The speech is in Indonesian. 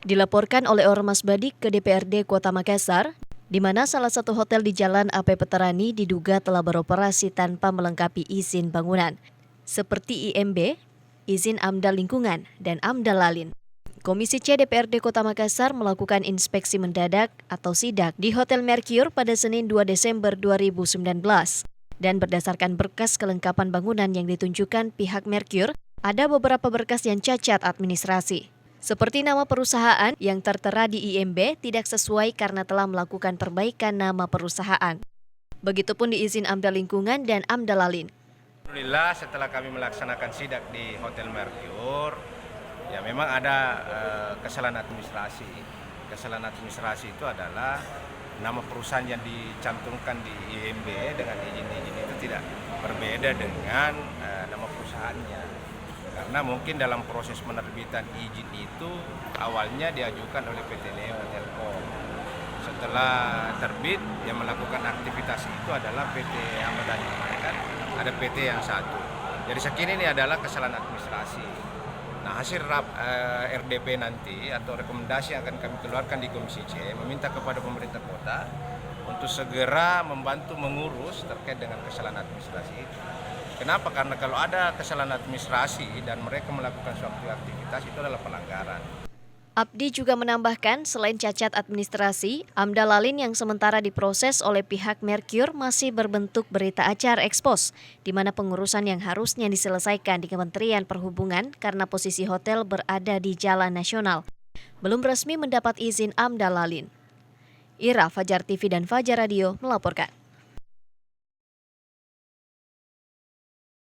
Dilaporkan oleh Ormas Badik ke DPRD Kota Makassar, di mana salah satu hotel di Jalan AP Petarani diduga telah beroperasi tanpa melengkapi izin bangunan, seperti IMB, izin AMDAL Lingkungan, dan AMDAL Lalin. Komisi C DPRD Kota Makassar melakukan inspeksi mendadak atau sidak di Hotel Mercure pada Senin 2 Desember 2019. Dan berdasarkan berkas kelengkapan bangunan yang ditunjukkan pihak Mercure, ada beberapa berkas yang cacat administrasi. Seperti nama perusahaan yang tertera di IMB tidak sesuai karena telah melakukan perbaikan nama perusahaan. Begitupun di izin AMDAL Lingkungan dan AMDAL Lalin. Alhamdulillah setelah kami melaksanakan sidak di Hotel Mercure, ya memang ada kesalahan administrasi. Kesalahan administrasi itu adalah nama perusahaan yang dicantumkan di IMB dengan izin-izin itu tidak berbeda dengan nama perusahaannya. Karena mungkin dalam proses penerbitan izin itu awalnya diajukan oleh PT Neo Telkom. Setelah terbit yang melakukan aktivitas itu adalah PT Ahmad kan ada PT yang satu. Jadi sekini ini adalah kesalahan administrasi. Nah hasil RDP nanti atau rekomendasi yang akan kami keluarkan di Komisi C meminta kepada pemerintah kota untuk segera membantu mengurus terkait dengan kesalahan administrasi itu. Kenapa? Karena kalau ada kesalahan administrasi dan mereka melakukan suatu aktivitas itu adalah pelanggaran. Abdi juga menambahkan selain cacat administrasi, AMDAL Lalin yang sementara diproses oleh pihak Mercure masih berbentuk berita acara ekspos, di mana pengurusan yang harusnya diselesaikan di Kementerian Perhubungan karena posisi hotel berada di Jalan Nasional. Belum resmi mendapat izin AMDAL Lalin. Ira, Fajar TV dan Fajar Radio melaporkan.